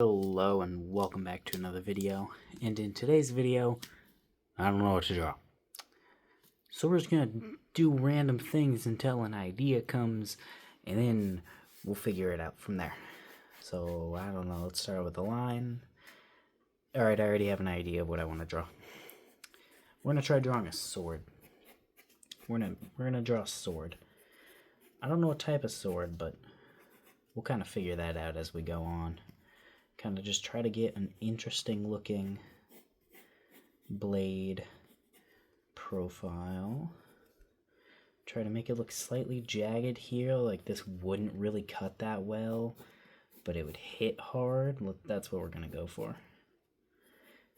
Hello and welcome back to another video, and in today's video I don't know what to draw, so we're just gonna do random things until an idea comes and then we'll figure it out from there. So I don't know, let's start with a line. Alright, I already have an idea of what I want to draw. We're gonna try drawing a sword. We're gonna draw a sword. I don't know what type of sword, but we'll kind of figure that out as we go on. Kind of just try to get an interesting looking blade profile. Try to make it look slightly jagged here, like this wouldn't really cut that well, but it would hit hard. Look, that's what we're gonna go for.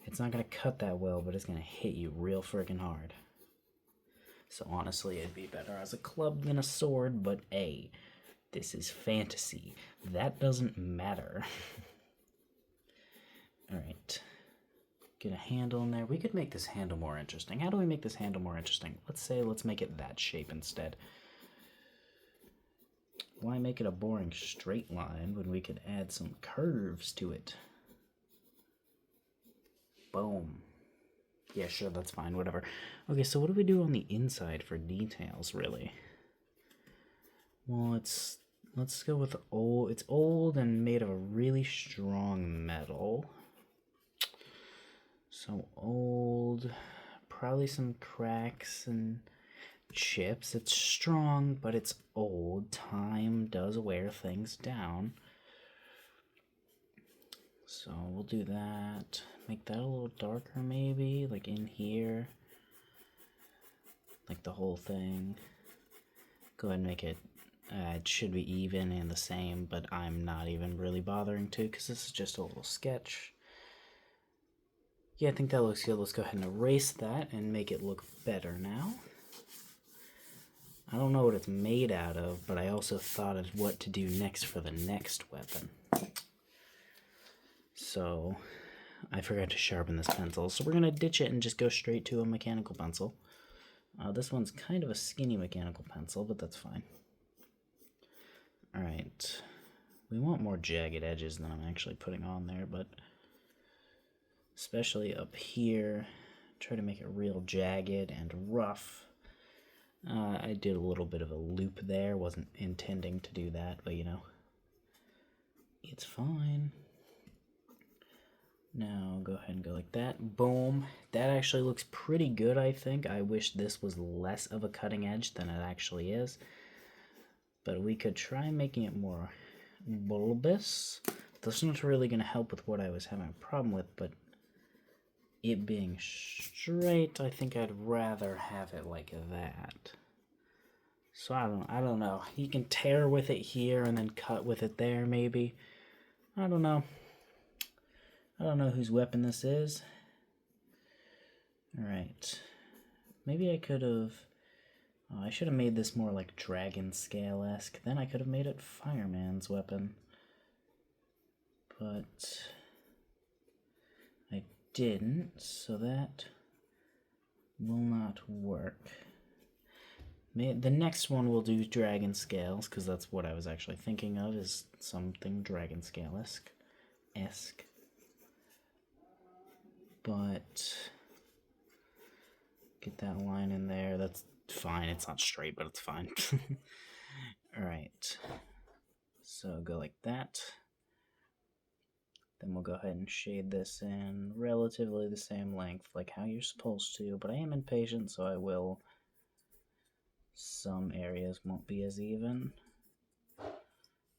It's not gonna cut that well, but it's gonna hit you real freaking hard. So honestly, it'd be better as a club than a sword, but hey, this is fantasy. That doesn't matter. Alright. Get a handle in there. We could make this handle more interesting. How do we make this handle more interesting? Let's make it that shape instead. Why make it a boring straight line when we could add some curves to it? Boom. Yeah, sure, that's fine, whatever. Okay, so what do we do on the inside for details, really? Well, let's go with old. It's old and made of a really strong metal. So old, probably some cracks and chips. It's strong, but it's old. Time does wear things down. So we'll do that. Make that a little darker maybe, like in here. Like the whole thing. Go ahead and make it, it should be even and the same, but I'm not even really bothering to because this is just a little sketch. Yeah, I think that looks good. Let's go ahead and erase that and make it look better now. I don't know what it's made out of, but I also thought of what to do next for the next weapon. So, I forgot to sharpen this pencil, so we're going to ditch it and just go straight to a mechanical pencil. This one's kind of a skinny mechanical pencil, but that's fine. Alright, we want more jagged edges than I'm actually putting on there, but especially up here, try to make it real jagged and rough. I did a little bit of a loop there, wasn't intending to do that, but you know, it's fine. Now go ahead and go like that. Boom. That actually looks pretty good, I think. I wish this was less of a cutting edge than it actually is. But we could try making it more bulbous. That's not really going to help with what I was having a problem with, but it being straight, I think I'd rather have it like that. So I don't know. You can tear with it here and then cut with it there, maybe. I don't know. I don't know whose weapon this is. Alright. Maybe I could have... I should have made this more like dragon scale-esque. Then I could have made it Fireman's weapon. But... I didn't, so that will not work. The next one we'll do dragon scales, because that's what I was actually thinking of, is something dragon scale-esque. But get that line in there. That's fine. It's not straight, but it's fine. Alright. So go like that. Then we'll go ahead and shade this in relatively the same length, like how you're supposed to, but I am impatient, so I will. Some areas won't be as even,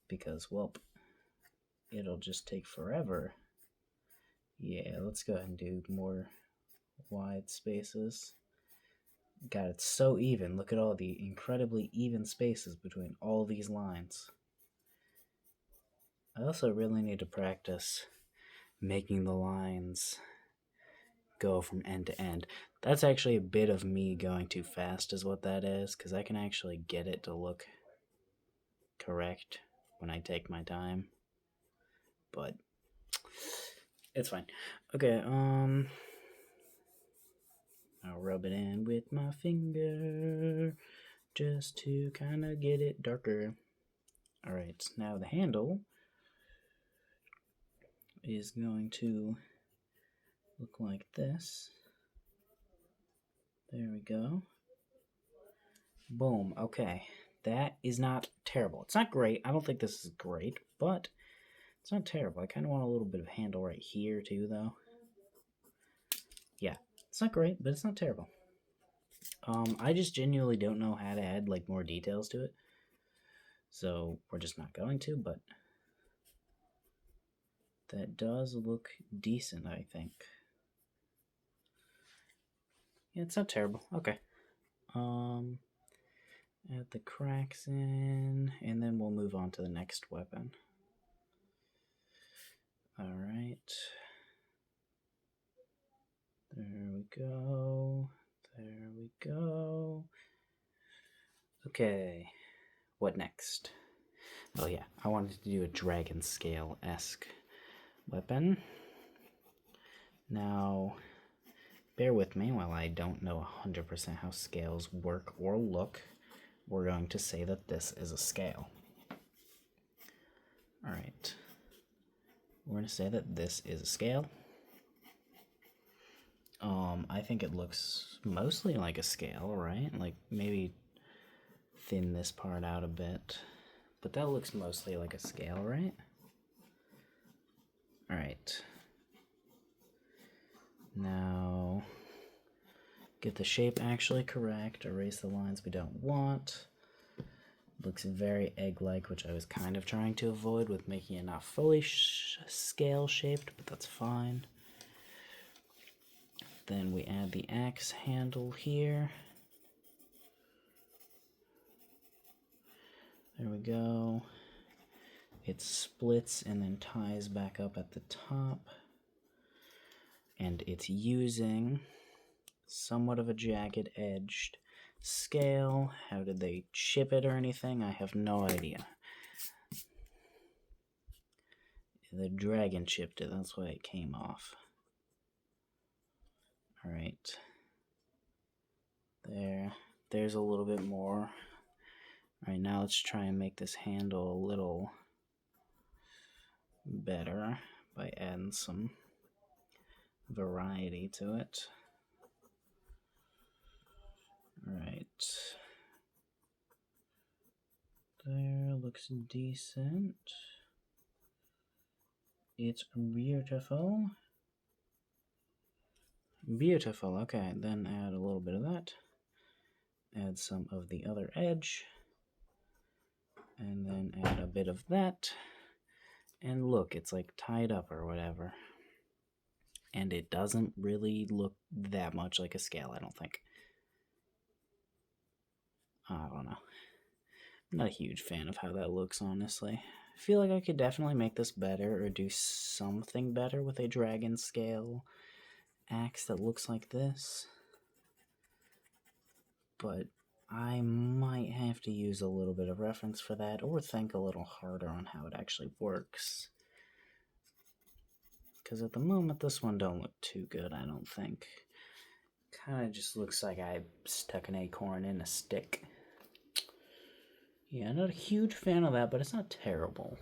because, well, it'll just take forever. Yeah, let's go ahead and do more wide spaces. God, it's so even. Look at all the incredibly even spaces between all these lines. I also really need to practice making the lines go from end to end. That's actually a bit of me going too fast is what that is, because I can actually get it to look correct when I take my time. But it's fine. Okay, I'll rub it in with my finger just to kind of get it darker. Alright, now the handle. is going to look like this. There we go. Boom. Okay. That is not terrible. It's not great. I don't think this is great, but it's not terrible. I kind of want a little bit of handle right here too, though. Yeah, it's not great, but it's not terrible. I just genuinely don't know how to add like more details to it. So we're just not going to, but that does look decent, I think. Yeah, it's not terrible. Okay. Add the cracks in, and then we'll move on to the next weapon. Alright. There we go. There we go. Okay. What next? Oh yeah, I wanted to do a dragon scale-esque weapon. Now, bear with me while I don't know 100% how scales work or look. We're going to say that this is a scale. Alright. We're going to say that this is a scale. I think it looks mostly like a scale, right? Like maybe thin this part out a bit. But that looks mostly like a scale, right? Alright. Now, get the shape actually correct. Erase the lines we don't want. Looks very egg-like, which I was kind of trying to avoid with making it not fully scale-shaped, but that's fine. Then we add the axe handle here. There we go. It splits and then ties back up at the top. And it's using somewhat of a jagged-edged scale. How did they chip it or anything? I have no idea. The dragon chipped it, that's why it came off. Alright. There's a little bit more. Alright, now let's try and make this handle a little better by adding some variety to it. Alright. There, looks decent. It's beautiful. Beautiful, okay, then add a little bit of that. Add some of the other edge. And then add a bit of that. And look, it's like tied up or whatever. And it doesn't really look that much like a scale, I don't think. I don't know. I'm not a huge fan of how that looks, honestly. I feel like I could definitely make this better or do something better with a dragon scale axe that looks like this. But I might have to use a little bit of reference for that or think a little harder on how it actually works. Because at the moment, this one don't look too good, I don't think. Kind of just looks like I stuck an acorn in a stick. Yeah, not a huge fan of that, but it's not terrible.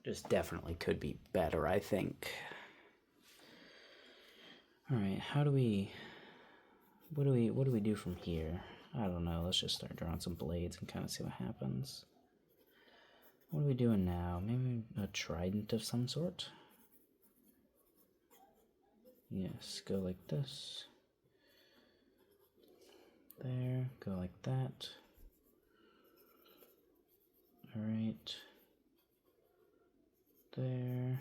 Just definitely could be better, I think. Alright, what do we do from here? I don't know, let's just start drawing some blades and kind of see what happens. What are we doing now? Maybe a trident of some sort? Yes, go like this. There, go like that. Alright. There.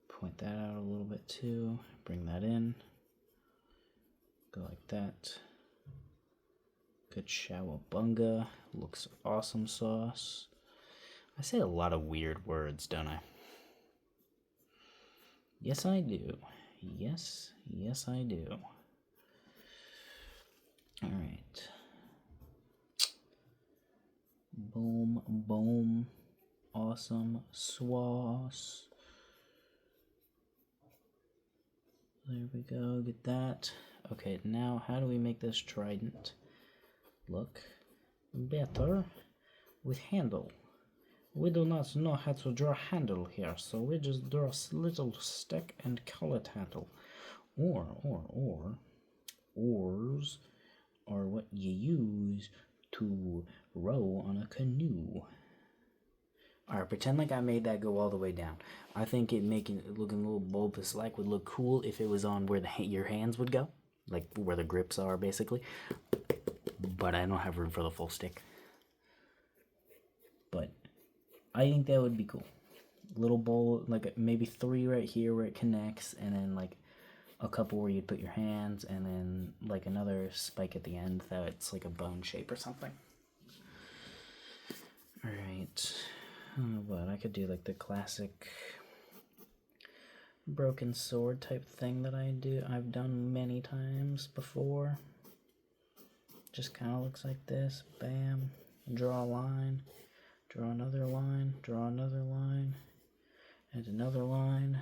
Point that out a little bit too. Bring that in. Go like that. Good shawabunga. Looks awesome sauce. I say a lot of weird words, don't I? Yes, I do. Yes, I do. Alright. Boom, boom. Awesome sauce. There we go, get that. Okay, now how do we make this trident look better with handle? We do not know how to draw handle here, so we just draw a little stick and call it handle. Oars are what you use to row on a canoe. Alright, pretend like I made that go all the way down. I think making it looking a little bulbous-like would look cool if it was on where your hands would go, like where the grips are, basically. But I don't have room for the full stick. But I think that would be cool. Little bowl, like maybe 3 right here where it connects, and then like a couple where you'd put your hands, and then like another spike at the end that it's like a bone shape or something. Alright. But I could do like the classic broken sword type thing that I've done many times before. Just kind of looks like this. Bam. Draw a line. Draw another line. Draw another line. And another line.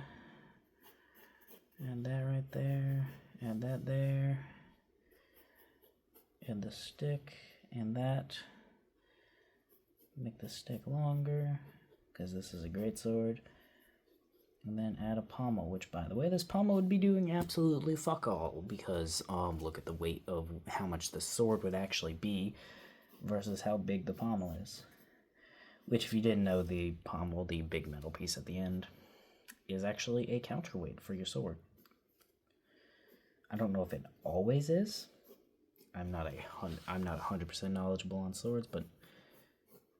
And that right there. And that there. And the stick. And that. Make the stick longer, because this is a great sword. And then add a pommel, which, by the way, this pommel would be doing absolutely fuck all, because look at the weight of how much the sword would actually be versus how big the pommel is. Which, if you didn't know, the pommel, the big metal piece at the end, is actually a counterweight for your sword. I don't know if it always is. I'm not 100% knowledgeable on swords, but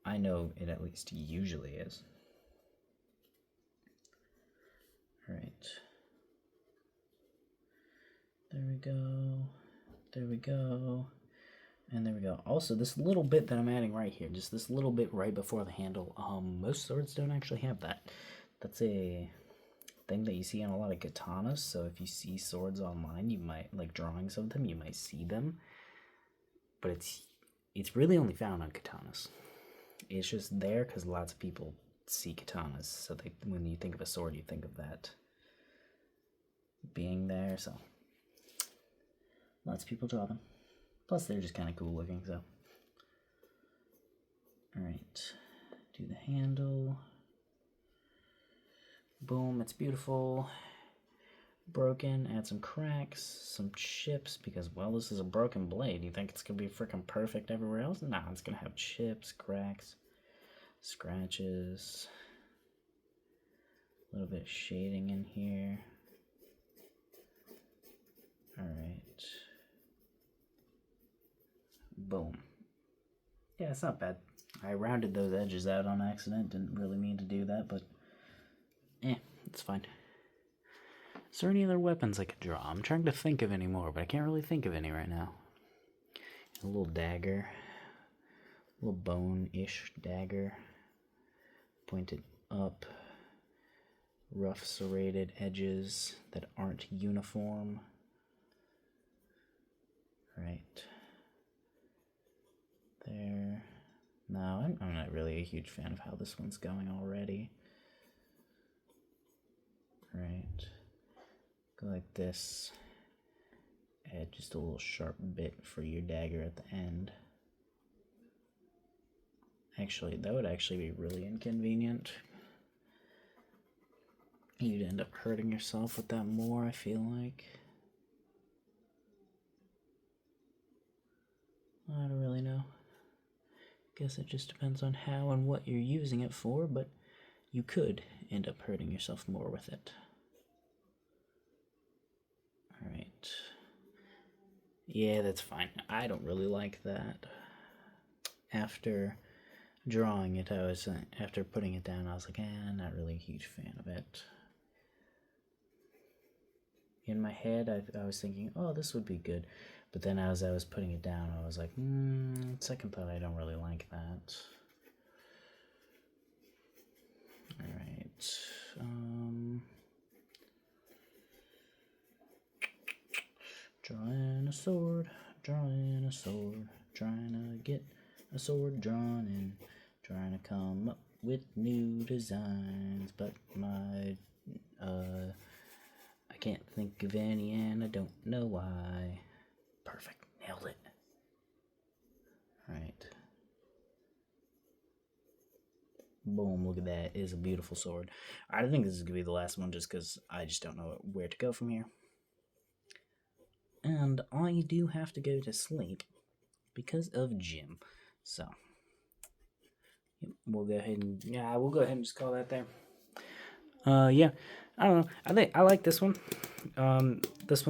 I know it at least usually is. Alright. There we go. There we go. And there we go. Also, this little bit that I'm adding right here, just this little bit right before the handle, most swords don't actually have that. That's a thing that you see on a lot of katanas, so if you see swords online, you might, like drawings of them, you might see them. But it's really only found on katanas. It's just there because lots of people see katanas, so when you think of a sword, you think of that being there, so lots of people draw them. Plus, they're just kind of cool looking, so. Alright, do the handle. Boom, it's beautiful. Broken, add some cracks, some chips, because, well, this is a broken blade. You think it's going to be freaking perfect everywhere else? Nah, it's going to have chips, cracks, scratches, a little bit of shading in here. Alright. Boom. Yeah, it's not bad. I rounded those edges out on accident. Didn't really mean to do that, but it's fine. Is there any other weapons I could draw? I'm trying to think of any more, but I can't really think of any right now. A little dagger. A little bone-ish dagger. Pointed up. Rough serrated edges that aren't uniform. Right. There. No, I'm not really a huge fan of how this one's going already. Right. Go like this. Add just a little sharp bit for your dagger at the end. Actually, that would actually be really inconvenient. You'd end up hurting yourself with that more, I feel like. I don't really know. Guess it just depends on how and what you're using it for, but you could end up hurting yourself more with it. Alright. Yeah, that's fine. I don't really like that. After drawing it, after putting it down, I was like, not really a huge fan of it. In my head, I was thinking, oh, this would be good. But then as I was putting it down, I was like, second thought, I don't really like that. Alright. Drawing a sword, drawing a sword, trying to get a sword drawn in, trying to come up with new designs, but I can't think of any and I don't know why. Perfect, nailed it. Alright. Boom, look at that. It is a beautiful sword. I think this is going to be the last one just because I just don't know where to go from here. And I do have to go to sleep because of gym. So, we'll go ahead and, we'll go ahead and just call that there. Yeah, I don't know. I like this one. This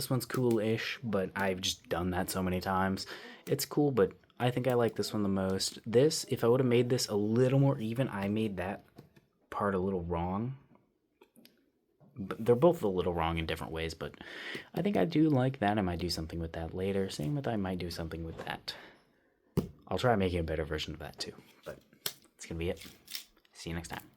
one's cool-ish, but I've just done that so many times. It's cool, but I think I like this one the most. This, if I would have made this a little more even, I made that part a little wrong. But they're both a little wrong in different ways, but I think I do like that. I might do something with that later. Same with I might do something with that. I'll try making a better version of that too, but that's going to be it. See you next time.